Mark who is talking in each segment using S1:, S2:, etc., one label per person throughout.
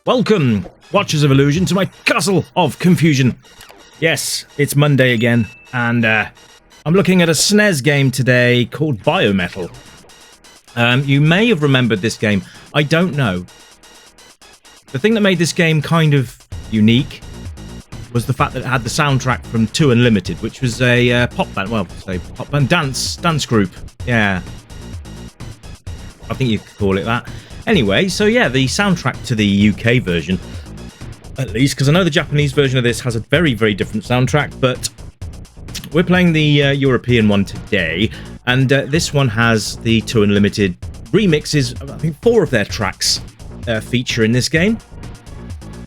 S1: Welcome, Watchers of Illusion, to my castle of confusion. Yes, it's Monday again, and I'm looking at a SNES game today called Biometal. You may have remembered this game. I don't know. The thing that made this game kind of unique was the fact that it had the soundtrack from 2 Unlimited, which was a pop band, well, say pop band dance group. Yeah, I think you could call it that. Anyway, so yeah, the soundtrack to the UK version, at least, because I know the Japanese version of this has a very, very different soundtrack, but we're playing the European one today, and this one has the 2 Unlimited remixes. I think 4 of their tracks feature in this game.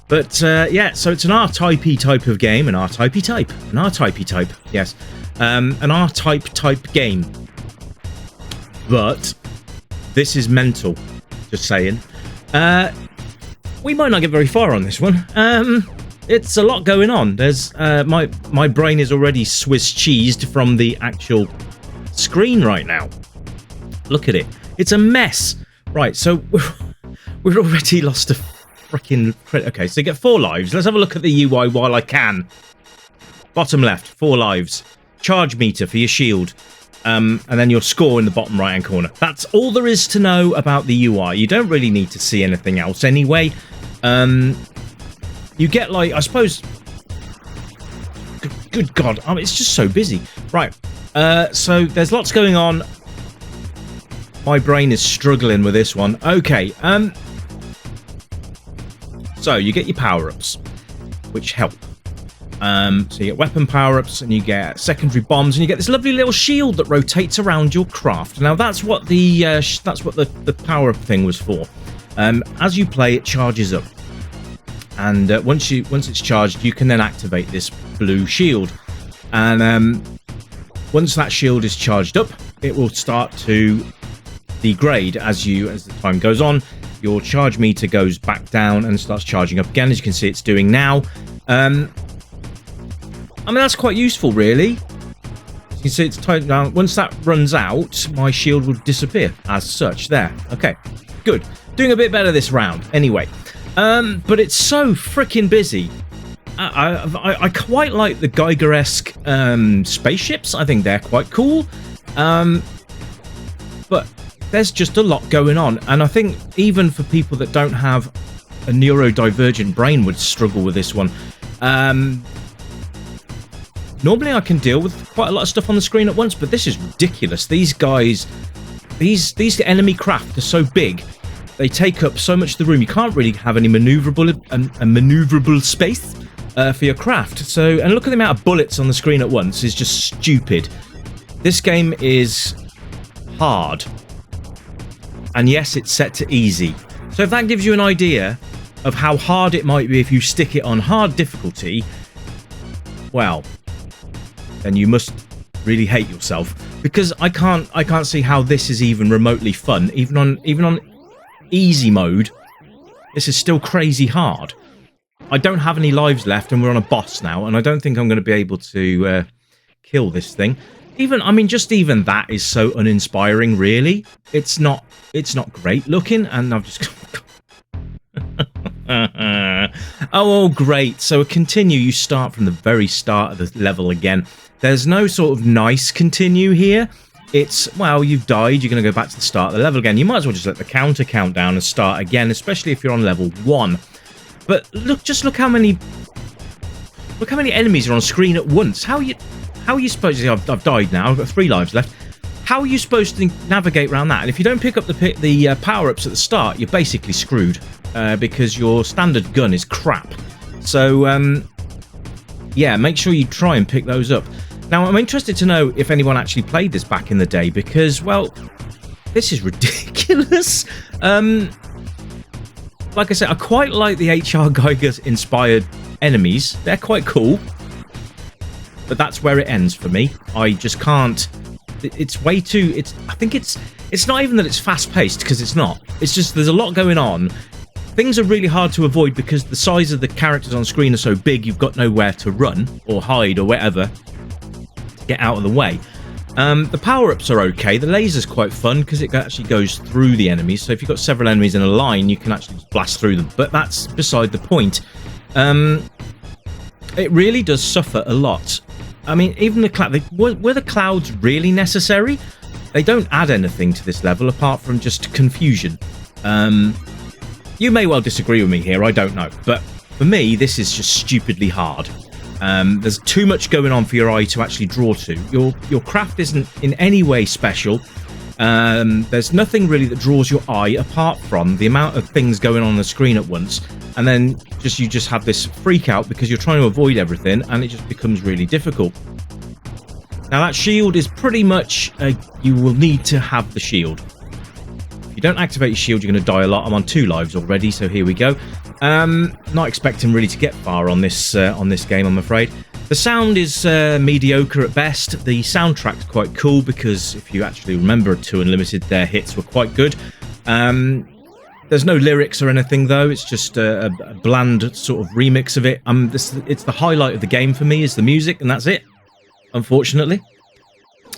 S1: But yeah, so it's an R-typey type of game, an R-typey type, yes, an R-type game. But this is mental. Just saying. We might not get very far on this one. It's a lot going on. There's my brain is already Swiss cheesed from the actual screen right now. Look at it. It's a mess. Right, so we've already lost a freaking credit. Okay, so you get 4 lives. Let's have a look at the UI while I can. Bottom left, 4 lives. Charge meter for your shield. And then your score in the bottom right hand corner. That's all there is to know about the UI. You don't really need to see anything else anyway. You get, like, I suppose, good god, it's just so busy. Right, so there's lots going on. My brain is struggling with this one. Okay, so you get your power-ups, which help. So you get weapon power-ups, and you get secondary bombs, and you get this lovely little shield that rotates around your craft. Now that's what the power-up thing was for. As you play, it charges up, and once it's charged, you can then activate this blue shield. And once that shield is charged up, it will start to degrade as the time goes on. Your charge meter goes back down and starts charging up again, as you can see it's doing now. I mean, that's quite useful, really. You can see it's tightened down. Once that runs out, my shield will disappear as such. There. Okay, good. Doing a bit better this round. Anyway, but it's so freaking busy. I quite like the Geiger-esque spaceships. I think they're quite cool. But there's just a lot going on. And I think even for people that don't have a neurodivergent brain would struggle with this one. Normally I can deal with quite a lot of stuff on the screen at once, but this is ridiculous. These guys, these enemy craft are so big, they take up so much of the room. You can't really have any maneuverable space for your craft. So, and look at the amount of bullets on the screen at once is just stupid. This game is hard. And yes, it's set to easy. So if that gives you an idea of how hard it might be if you stick it on hard difficulty, well, then you must really hate yourself, because I can't see how this is even remotely fun. Even on easy mode, this is still crazy hard. I don't have any lives left, and we're on a boss now, and I don't think I'm going to be able to kill this thing. Just even that is so uninspiring. Really, it's not great looking, and I've just. Oh, great. So continue. You start from the very start of the level again. There's no sort of nice continue here. It's, well, you've died, you're going to go back to the start of the level again. You might as well just let the counter count down and start again, especially if you're on level 1. But look how many enemies are on screen at once. How are you supposed to... I've died now. I've got 3 lives left. How are you supposed to navigate around that? And if you don't pick up the power-ups at the start, you're basically screwed. Because your standard gun is crap. So, yeah, make sure you try and pick those up. Now, I'm interested to know if anyone actually played this back in the day, because, well, this is ridiculous. Like I said, I quite like the H.R. Giger-inspired enemies. They're quite cool. But that's where it ends for me. I just can't... It's way too... I think it's not even that it's fast-paced, because it's not. It's just there's a lot going on. Things are really hard to avoid because the size of the characters on screen are so big, you've got nowhere to run or hide or whatever to get out of the way. The power-ups are okay. The laser's quite fun because it actually goes through the enemies. So if you've got several enemies in a line, you can actually just blast through them. But that's beside the point. It really does suffer a lot. I mean, even the cloud... Were the clouds really necessary? They don't add anything to this level apart from just confusion. You may well disagree with me here, I don't know. But for me, this is just stupidly hard. There's too much going on for your eye to actually draw to. Your craft isn't in any way special. There's nothing really that draws your eye apart from the amount of things going on the screen at once. And then you just have this freak out because you're trying to avoid everything and it just becomes really difficult. Now that shield is pretty much, you will need to have the shield. If you don't activate your shield, you're going to die a lot. I'm on 2 lives already, so here we go. Not expecting really to get far on this game, I'm afraid. The sound is mediocre at best. The soundtrack's quite cool because if you actually remember 2 Unlimited, their hits were quite good. There's no lyrics or anything though. It's just a bland sort of remix of it. It's the highlight of the game for me is the music, and that's it. Unfortunately,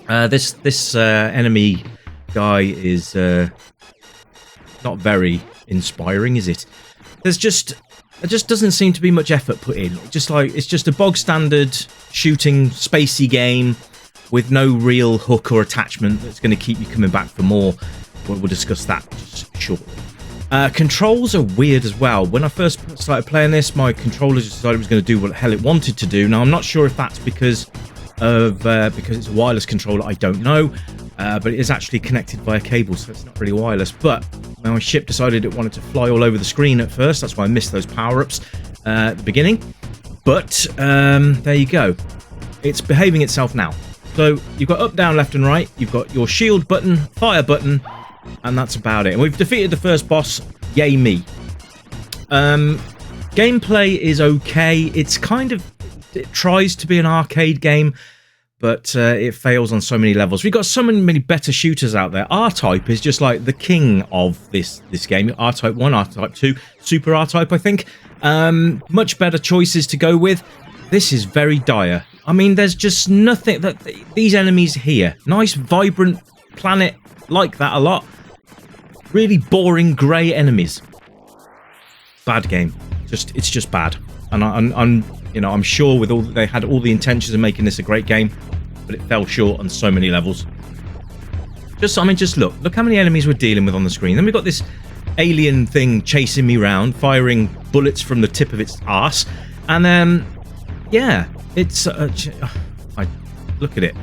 S1: this enemy guy is not very inspiring, is it? There just doesn't seem to be much effort put in. It's just a bog standard shooting spacey game with no real hook or attachment that's going to keep you coming back for more. We'll discuss that just shortly. Controls are weird as well. When I first started playing this, my controller just decided it was going to do what the hell it wanted to do. Now I'm not sure if that's because it's a wireless controller, I don't know, but it is actually connected via cable, so it's not really wireless. But my ship decided it wanted to fly all over the screen at first. That's why I missed those power-ups at the beginning. But there you go, it's behaving itself now. So you've got up, down, left and right, you've got your shield button, fire button, and that's about it. And we've defeated the first boss, yay me. Gameplay is okay. It tries to be an arcade game, but it fails on so many levels. We've got so many better shooters out there. R-Type is just like the king of this game. R-Type 1, R-Type 2, Super R-Type, I think. Much better choices to go with. This is very dire. I mean, there's just nothing that these enemies here. Nice, vibrant planet, like that a lot. Really boring grey enemies. Bad game. It's just bad. And I'm sure they had all the intentions of making this a great game, but it fell short on so many levels. Just look how many enemies we're dealing with on the screen. Then we've got this alien thing chasing me around, firing bullets from the tip of its arse, and yeah, it's I look at it.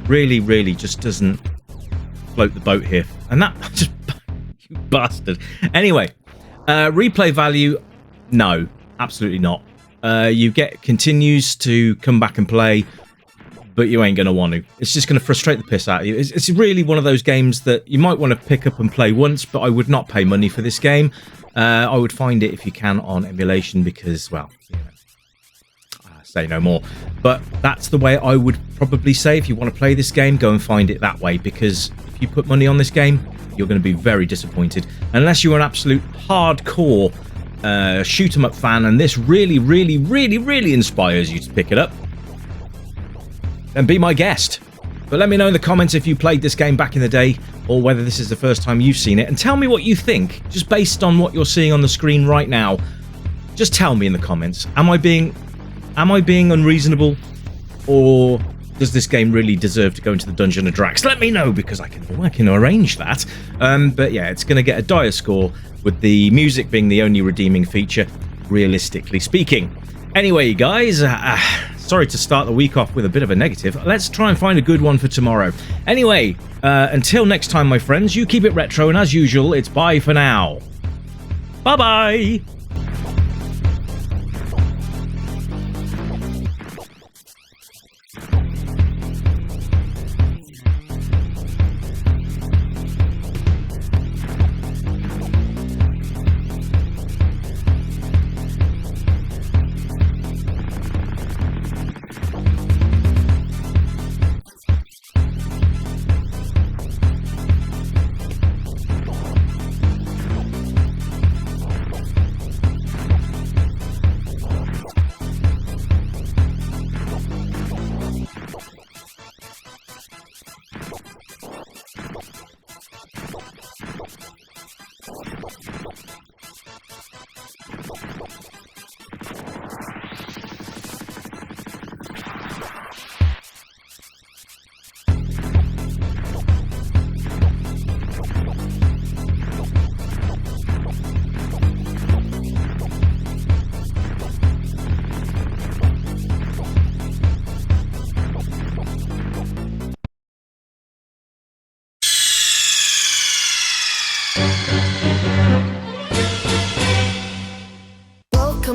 S1: Really, just doesn't float the boat here, and that just you bastard. Anyway, replay value, no, absolutely not. You continues to come back and play, but you ain't going to want to. It's just going to frustrate the piss out of you. It's really one of those games that you might want to pick up and play once, but I would not pay money for this game. I would find it if you can on emulation because, well, say no more. But that's the way I would probably say if you want to play this game, go and find it that way, because if you put money on this game, you're going to be very disappointed. Unless you're an absolute hardcore shoot 'em up fan and this really inspires you to pick it up, then be my guest. But let me know in the comments if you played this game back in the day or whether this is the first time you've seen it, and tell me what you think just based on what you're seeing on the screen right now. Just tell me in the comments, am I being unreasonable, or does this game really deserve to go into the Dungeon of Drax? Let me know, because I can arrange that. But yeah, it's going to get a dire score, with the music being the only redeeming feature, realistically speaking. Anyway, guys, sorry to start the week off with a bit of a negative. Let's try and find a good one for tomorrow. Anyway, until next time, my friends, you keep it retro, and as usual, it's bye for now. Bye-bye!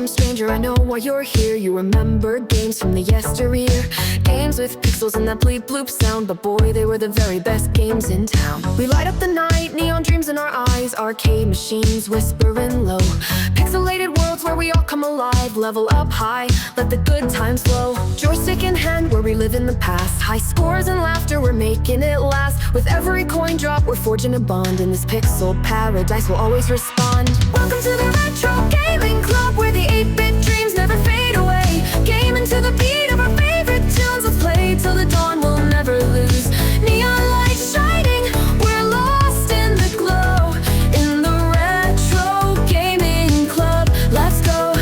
S2: Welcome stranger, I know why you're here. You remember games from the yesteryear, games with pixels and that bleep bloop sound, but boy, they were the very best games in town. We light up the night, neon dreams in our eyes, arcade machines whispering low, pixelated worlds where we all come alive, level up high, let the good times flow. Joystick in hand, where we live in the past, high scores and laughter, we're making it last. With every coin drop, we're forging a bond, in this pixel paradise we'll always respond. Welcome to the Retro Gaming Club, where the 8-bit dreams never fade away. Gaming to the beat of our favorite tunes, let's play till the dawn, we'll never lose. Neon lights shining, we're lost in the glow, in the Retro Gaming Club. Let's go,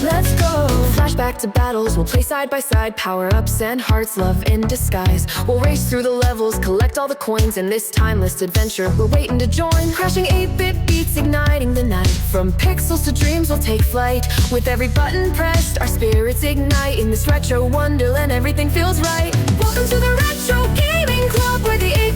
S2: let's go. Flashback to battles, we'll play side by side, power-ups and hearts, love in disguise. We'll race through the levels, collect all the coins, in this timeless adventure we're waiting to join. Crashing 8-bit beats, igniting the night, from pixels to dreams we'll take flight. With every button pressed, our spirits ignite, in this retro wonderland everything feels right. Welcome to the Retro Gaming Club, where the 8